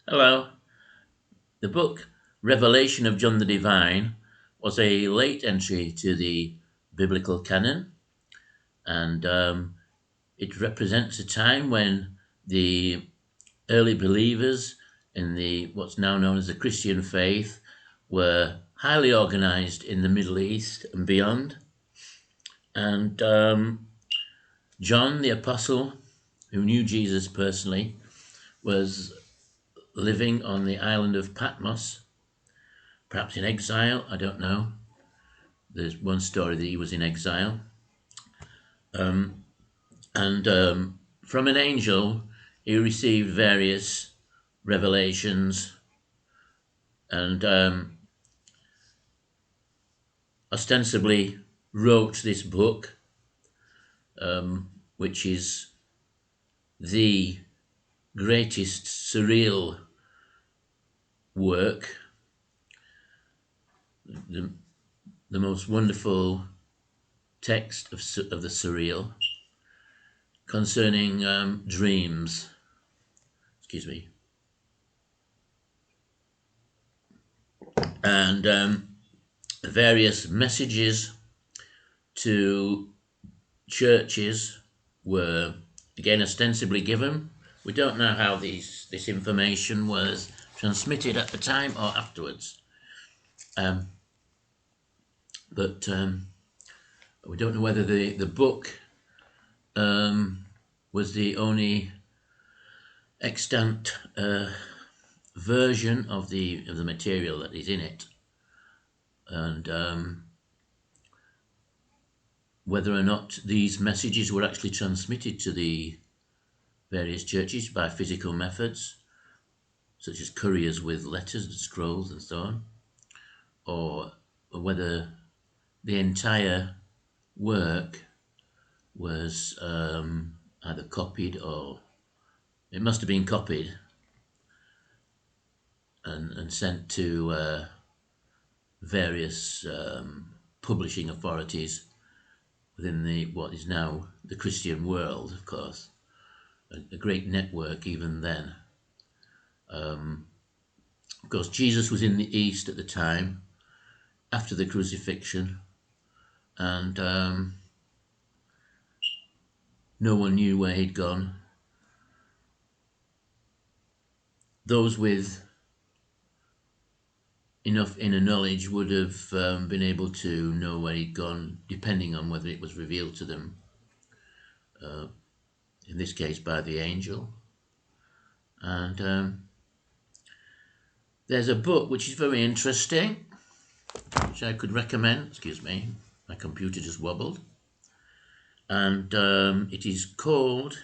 Hello. The book Revelation of John the Divine was a late entry to the biblical canon, and it represents a time when the early believers in the what's now known as the Christian faith were highly organized in the Middle East and beyond. And John the Apostle, who knew Jesus personally, was living on the island of Patmos, perhaps in exile, I don't know. There's one story that he was in exile. And from an angel, he received various revelations and ostensibly wrote this book, which is the greatest surreal work, the, the most wonderful text of the surreal concerning dreams. Excuse me. And various messages to churches were again ostensibly given. We don't know how this information was transmitted at the time or afterwards, um, but we don't know whether the book was the only extant version of the material that is in it, and whether or not these messages were actually transmitted to the various churches by physical methods, such as couriers with letters and scrolls and so on, or whether the entire work was either copied or it must have been copied and sent to various publishing authorities within the what is now the Christian world, of course, a great network even then. Of course, Jesus was in the East at the time, after the crucifixion, and no one knew where he'd gone. Those with enough inner knowledge would have been able to know where he'd gone, depending on whether it was revealed to them, in this case by the angel. And there's a book which is very interesting, which I could recommend. Excuse me, my computer just wobbled. And it is called,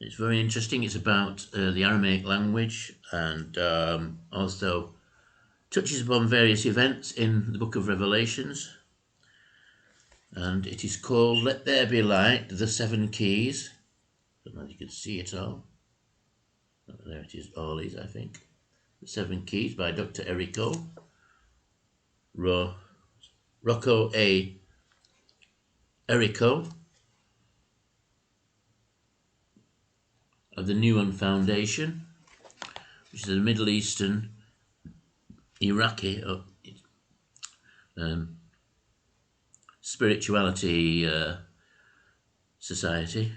it's very interesting, it's about the Aramaic language, and also touches upon various events in the book of Revelations. And it is called Let There Be Light, the Seven Keys. I don't know if you can see it all. There it is, all these, I think. The Seven Keys by Doctor Enrico Rocco Errico of the Newen Foundation, which is a Middle Eastern Iraqi spirituality society.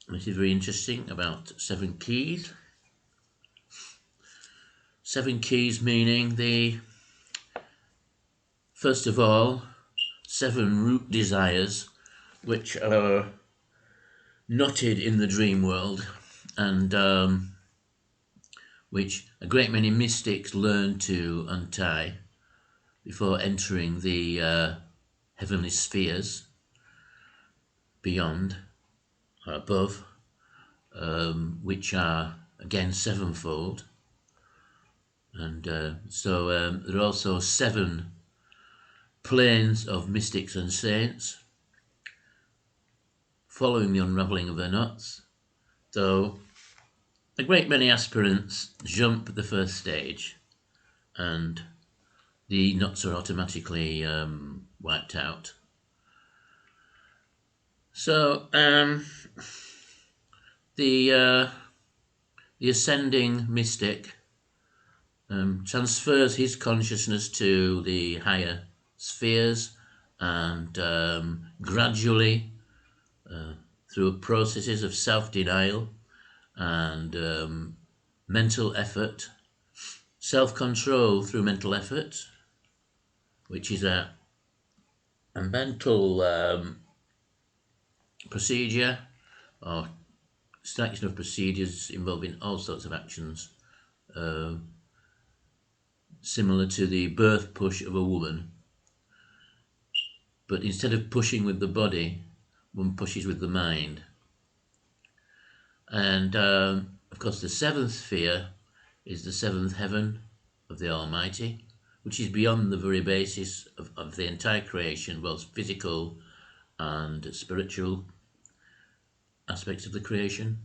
This is very interesting about seven keys. Seven keys meaning first of all, seven root desires which are knotted in the dream world, and which a great many mystics learn to untie before entering the heavenly spheres beyond or above, which are again sevenfold. And so there are also seven planes of mystics and saints following the unravelling of their knots. So a great many aspirants jump the first stage and the knots are automatically wiped out. So the ascending mystic transfers his consciousness to the higher spheres, and gradually, through processes of self-denial and mental effort, self-control through mental effort, which is a mental procedure or selection of procedures involving all sorts of actions, similar to the birth push of a woman. But instead of pushing with the body, one pushes with the mind. And of course, the seventh sphere is the seventh heaven of the Almighty, which is beyond the very basis of the entire creation, both physical and spiritual aspects of the creation.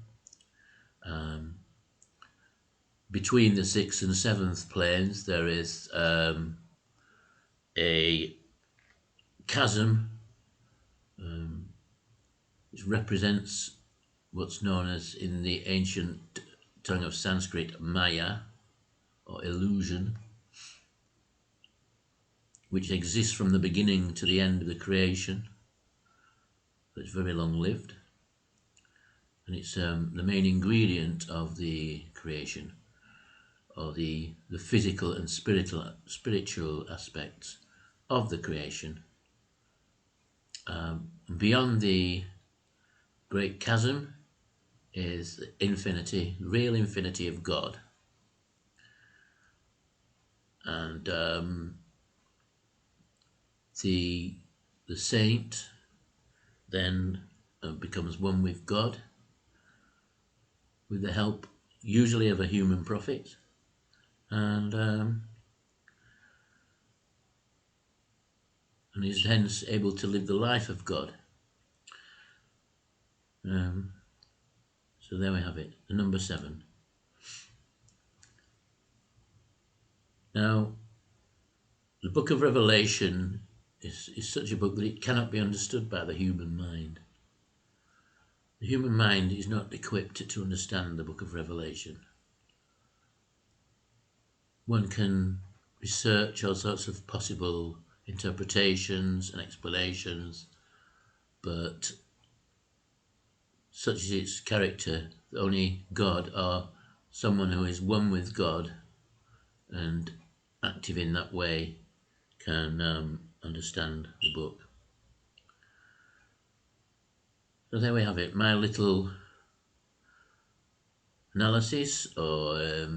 Between the sixth and seventh planes, there is a chasm, which represents what's known as, in the ancient tongue of Sanskrit, Maya, or illusion, which exists from the beginning to the end of the creation. It's very long-lived, and it's the main ingredient of the creation, or the physical and spiritual aspects of the creation. Beyond the great chasm is the infinity, real infinity of God. And the saint then becomes one with God, with the help usually of a human prophet, and is hence able to live the life of God. So there we have it, the number 7. Now, the book of Revelation is such a book that it cannot be understood by the human mind. The human mind is not equipped to understand the book of Revelation. One can research all sorts of possible interpretations and explanations, but such is its character that only God, or someone who is one with God and active in that way, can understand the book. So there we have it, my little analysis or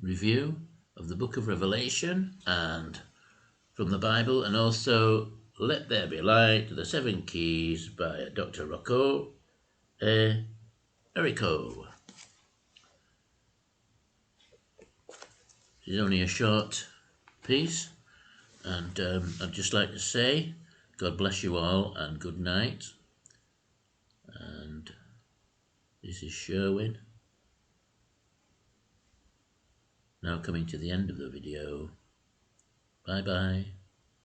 review of the book of Revelation and from the Bible, and also Let There Be Light, the 7 Keys by Doctor Rocco, Errico. It's only a short piece, and I'd just like to say God bless you all and good night. And this is Sherwyn, now coming to the end of the video. Bye bye.